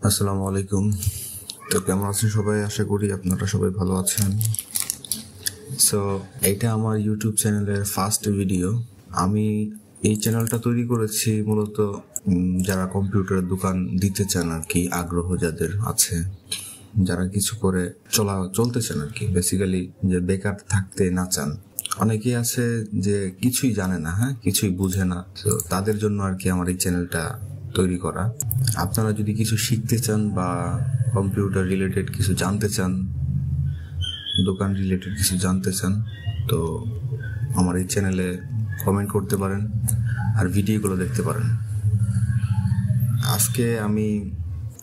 আসসালামু আলাইকুম। তো কেমন আছেন সবাই? আশা করি আপনারা সবাই ভালো আছেন। সো এটা আমার ইউটিউব চ্যানেলের ফার্স্ট ভিডিও। আমি এই চ্যানেলটা তৈরি করেছি মূলত যারা কম্পিউটারের দোকান দিতে চান আর কি, আগ্রহ যাদের আছে, যারা কিছু করে চলতে চান আর কি, বেসিক্যালি যে বেকার থাকতে না চান। অনেকেই আছে যে কিছুই জানে না, কিছুই বুঝে না, তো তাদের জন্য আর কি আমার এই চ্যানেলটা তৈরি করা। আপনারা যদি কিছু শিখতে চান বা কম্পিউটার রিলেটেড কিছু জানতে চান, দোকান রিলেটেড কিছু জানতে চান, তো আমার এই চ্যানেলে কমেন্ট করতে পারেন আর ভিডিওগুলো দেখতে পারেন। আজকে আমি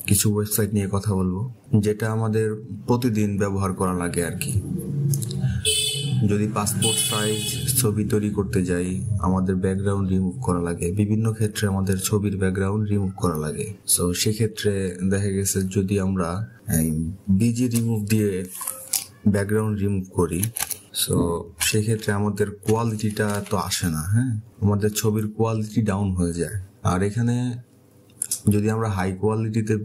কিছু ওয়েবসাইট নিয়ে কথা বলবো যেটা আমাদের প্রতিদিন ব্যবহার করা লাগে আর কি। যদি পাসপোর্ট সাইজ ছবি তৈরি করতে যাই, আমাদের ব্যাকগ্রাউন্ড রিমুভ করা লাগে। বিভিন্ন ক্ষেত্রে আমাদের ছবির ব্যাকগ্রাউন্ড রিমুভ করা লাগে। সো সেক্ষেত্রে দেখা গেছে যদি আমরা বিজি রিমুভ দিয়ে ব্যাকগ্রাউন্ড রিমুভ করি, সো সেক্ষেত্রে আমাদের কোয়ালিটিটা তো আসে না, আমাদের ছবির কোয়ালিটি ডাউন হয়ে যায়। আর এখানে যদি আমরা হাই কোয়ালিটিতে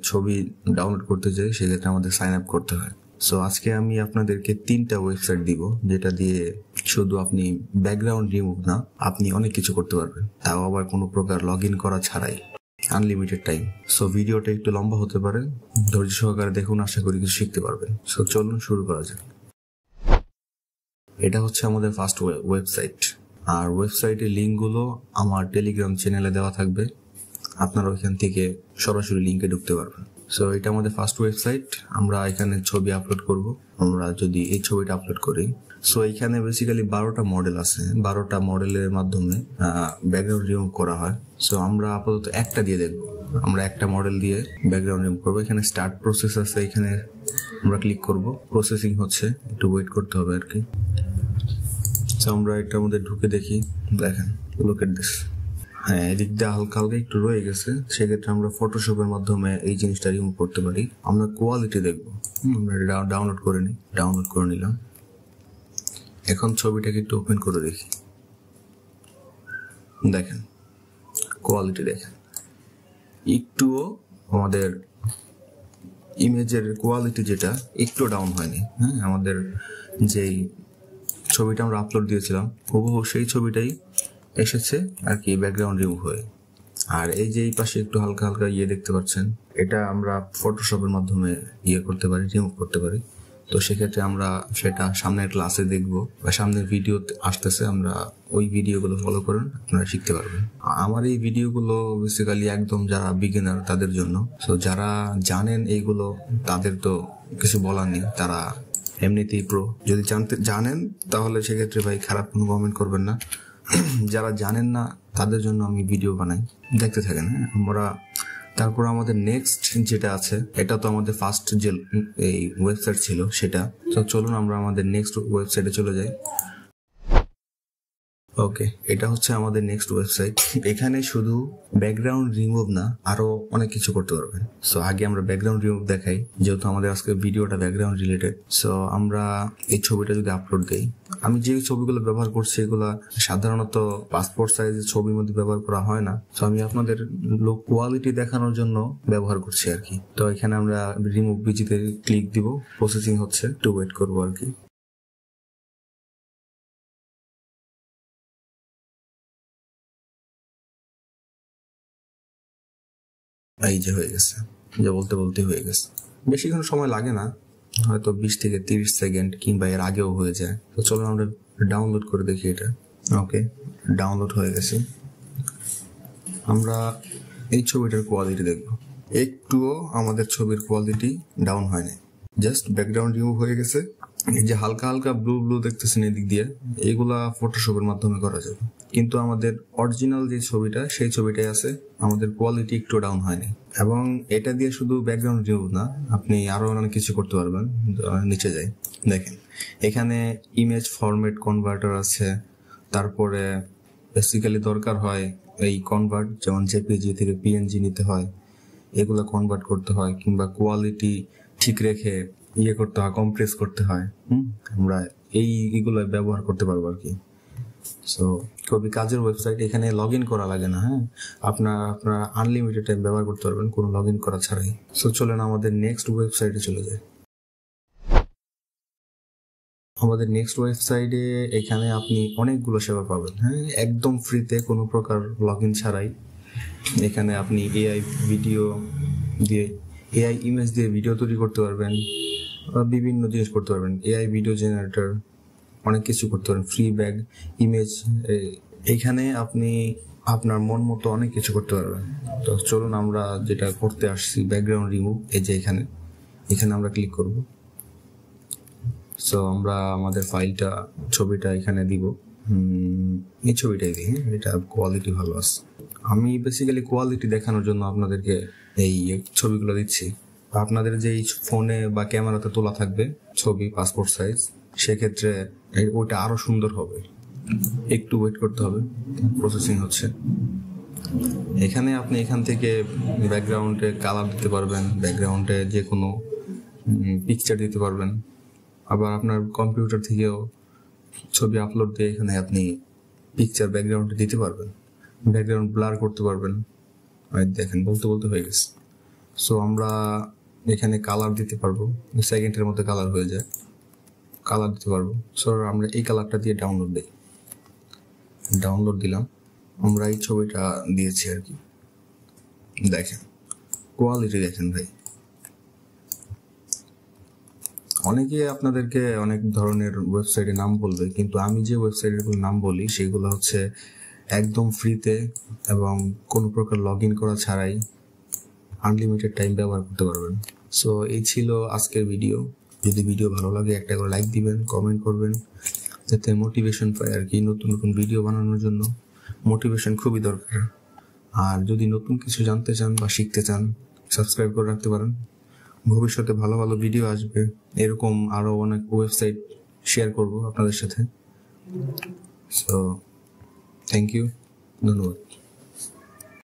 ছবি ডাউনলোড করতে চাই, সেক্ষেত্রে আমাদের সাইন আপ করতে হয়। সো আজকে আমি আপনাদেরকে 3টা ওয়েবসাইট দিব যেটা দিয়ে শুধু আপনি ব্যাকগ্রাউন্ড রিমুভ না, আপনি অনেক কিছু করতে পারবেন, তাও আবার কোনো প্রকার লগ ইন করা ছাড়াই, আনলিমিটেড টাইম। সো ভিডিওটা একটু লম্বা হতে পারে, ধৈর্য সহকারে দেখুন, আশা করি কিছু শিখতে পারবেন। সো চলুন শুরু করা যাক। এটা হচ্ছে আমাদের ফার্স্ট ওয়েবসাইট, আর ওয়েবসাইটের লিঙ্কগুলো আমার টেলিগ্রাম চ্যানেলে দেওয়া থাকবে, আপনারা ওইখান থেকে সরাসরি লিঙ্কে ঢুকতে পারবেন। সো এটা আমাদের ফার্স্ট ওয়েবসাইট। আমরা এখানে ছবি আপলোড করব। আমরা যদি এই ছবিটা আপলোড করি, সো এখানে বেসিক্যালি 12টা মডেল আছে। 12টা মডেলের মাধ্যমে ব্যাকগ্রাউন্ড রিমুভ করা হয়। সো আমরা আপাতত একটা দিয়ে দেখবো। আমরা একটা মডেল দিয়ে ব্যাকগ্রাউন্ড রিমুভ করবো। এখানে স্টার্ট প্রসেস আছে, এখানে আমরা ক্লিক করব। প্রসেসিং হচ্ছে, একটু ওয়েট করতে হবে আর কি। সো আমরা এটার মধ্যে ঢুকে দেখি, দেখেন, লুক এট দিস। এদিক দিয়ে হালকা হালকা একটু রয়ে গেছে, সেক্ষেত্রে আমরা ফটোশপের মাধ্যমে এই জিনিসটা রিমুভ করতে পারি। আমরা কোয়ালিটি দেখবো, আমরা ডাউনলোড করে নিই। ডাউনলোড করে নিলাম। এখন ছবিটাকে একটু ওপেন করে দেখি, দেখেন কোয়ালিটি দেখেন, একটুও আমাদের ইমেজের কোয়ালিটি যেটা একটু ডাউন হয়নি। আমাদের যেই ছবিটা আমরা আপলোড দিয়েছিলাম হুবহু সেই ছবিটাই এসেছে আর কি, ব্যাকগ্রাউন্ড রিমুভ হয়ে। আর এই যে এই পাশে একটু হালকা হালকা দেখতে পাচ্ছেন, এটা আমরা ফটোশপের মাধ্যমে করতে পারি, রিমুভ করতে পারি। তো সেক্ষেত্রে আমরা সেটা সামনের ক্লাসে দেখবো বা সামনের ভিডিও আসতেছে, আমরা ওই ভিডিওগুলো ফলো করেন, আপনারা শিখতে পারবেন। আমার এই ভিডিওগুলো বেসিক্যালি একদম যারা বিগিনার তাদের জন্য। তো যারা জানেন এইগুলো, তাদের তো কিছু বলার নেই, তারা এমনিতেই প্রো। যদি জানেন তাহলে সেক্ষেত্রে ভাই খারাপ কোনো কমেন্ট করবেন না। যারা জানেন না তাদের জন্য আমি ভিডিও বানাই, দেখতে থাকেন। আমরা তারপর আমাদের নেক্সট যেটা আছে, এটা তো আমাদের ফার্স্ট যে এই ওয়েবসাইট ছিল সেটা। তো চলুন আমরা আমাদের নেক্সট ওয়েবসাইটে চলে যাই। ওকে, এটা হচ্ছে আমাদের নেক্সট ওয়েবসাইট। এখানে শুধু ব্যাকগ্রাউন্ড রিমুভ না, আরো অনেক কিছু করতে পারবেন। সো আগে আমরা ব্যাকগ্রাউন্ড রিমুভ দেখাই, যেহেতু আমাদের আজকে ভিডিওটা ব্যাকগ্রাউন্ড রিলেটেড। সো আমরা এই ছবিটা যদি আপলোড দেই, আমি যে ছবিগুলো ব্যবহার করছি এগুলা সাধারণত পাসপোর্ট সাইজের ছবির মধ্যে ব্যবহার করা হয় না। তো আমি আপনাদের লো কোয়ালিটি দেখানোর জন্য ব্যবহার করছি আর কি। তো এখানে আমরা রিমুভ বিজিতে ক্লিক দিব, প্রসেসিং হচ্ছে, একটু ওয়েট করবো আর কি। এই যে হয়ে গেছে, যা বলতে বলতে হয়ে গেছে। বেশিক্ষণ সময় লাগে না, হয়তো 20 থেকে 30 সেকেন্ড কিংবা এর আগেও হয়ে যায়। তো চলো আমরা ডাউনলোড করে দেখি এটা। ওকে, ডাউনলোড হয়ে গেছে। আমরা এই ছবিটার কোয়ালিটি দেখব। একটুও আমাদের ছবির কোয়ালিটি ডাউন হয়নি, জাস্ট ব্যাকগ্রাউন্ড রিমুভ হয়ে গেছে। এই যে হালকা হালকা ব্লু ব্লু দেখতেছেন এদিক দিয়ে, এগুলা ফটোশপের মাধ্যমে করা যাবে। কিন্তু আমাদের অরিজিনাল যে ছবিটা, সেই ছবিটাই আছে, আমাদের কোয়ালিটি একটু ডাউন হয়নি। এবং এটা দিয়ে শুধু ব্যাকগ্রাউন্ড রিমুভ না, আপনি আরো অনেক কিছু করতে পারবেন। নিচে যাই, দেখেন এখানে ইমেজ ফরম্যাট কনভার্টার আছে। তারপরে বেসিক্যালি দরকার হয় এই কনভার্ট, যেমন জেপিজি থেকে পিএনজি নিতে হয়, এগুলো কনভার্ট করতে হয়, কিংবা কোয়ালিটি ঠিক রেখে করতে হয়, কম্প্রেস করতে হয়। আমরা এইগুলো ব্যবহার করতে পারবো আর কি। সো খুবই কাজের ওয়েবসাইট, এখানে লগ ইন করা লাগে না। হ্যাঁ, আপনারা আনলিমিটেড টাইম ব্যবহার করতে পারবেন কোনো লগ ইন করা ছাড়াই। সো চলেন আমাদের নেক্সট ওয়েবসাইটে চলে যায়। আমাদের নেক্সট ওয়েবসাইটে এখানে আপনি অনেকগুলো সেবা পাবেন। হ্যাঁ, একদম ফ্রিতে, কোনো প্রকার লগ ইন ছাড়াই। এখানে আপনি এআই ভিডিও দিয়ে, এআই ইমেজ দিয়ে ভিডিও তৈরি করতে পারবেন, বিভিন্ন জিনিস করতে পারবেন। এআই ভিডিও জেনারেটর, অনেক কিছু করতে পারেন। ফ্রি ব্যাগ ইমেজ, এখানে আপনি আপনার মন মতো অনেক কিছু করতে পারবেন। তো চলুন আমরা যেটা করতে আসছি, ব্যাকগ্রাউন্ড রিমুভ, এই যে এখানে আমরা ক্লিক করব। সো আমরা আমাদের ফাইলটা, ছবিটা এখানে দিব। এই ছবিটাই দিই, এটা কোয়ালিটি ভালো আছে। আমি বেসিক্যালি কোয়ালিটি দেখানোর জন্য আপনাদেরকে এই ছবিগুলো দিচ্ছি। আপনাদের যেই ফোনে বা ক্যামেরাতে তোলা থাকবে ছবি পাসপোর্ট সাইজ, সেক্ষেত্রে ওইটা আরো সুন্দর হবে। একটু ওয়েট করতে হবে, প্রসেসিং হচ্ছে। এখানে আপনি এখান থেকে ব্যাকগ্রাউন্ডে কালার দিতে পারবেন, ব্যাকগ্রাউন্ডে যে কোনো পিকচার দিতে পারবেন। আবার আপনার কম্পিউটার থেকেও ছবি আপলোড দিয়ে এখানে আপনি পিকচার ব্যাকগ্রাউন্ডে দিতে পারবেন, ব্যাকগ্রাউন্ড ব্লার করতে পারবেন। দেখেন বলতে বলতে হয়ে গেছে। সো আমরা এখানে কালার দিতে পারবো, সেকেন্ডের মধ্যে কালার হয়ে যায়, কালার দিতে পারবো। সো আমরা এই কালারটা দিয়ে ডাউনলোড দিলাম, আমরা এই ছবিটা দিয়েছি আর কি। দেখেন কোয়ালিটি দেখেন ভাই। অনেকে আপনাদেরকে অনেক ধরনের ওয়েবসাইটের নাম বলবে, কিন্তু আমি যে ওয়েবসাইটের নাম বলি সেগুলো হচ্ছে একদম ফ্রিতে এবং কোনো প্রকার লগ ইন করা ছাড়াই আনলিমিটেড টাইম ব্যবহার করতে পারবেন। সো এই ছিল আজকের ভিডিও। যদি ভিডিও ভালো লাগে একটা করে লাইক দিবেন, কমেন্ট করবেন, যাতে মোটিভেশন পাই আর কি। নতুন নতুন ভিডিও বানানোর জন্য মোটিভেশন খুবই দরকার। আর যদি নতুন কিছু জানতে চান বা শিখতে চান, সাবস্ক্রাইব করে রাখতে পারেন। ভবিষ্যতে ভালো ভালো ভিডিও আসবে, এরকম আরো অনেক ওয়েবসাইট শেয়ার করব আপনাদের সাথে। সো থ্যাংক ইউ, ধন্যবাদ।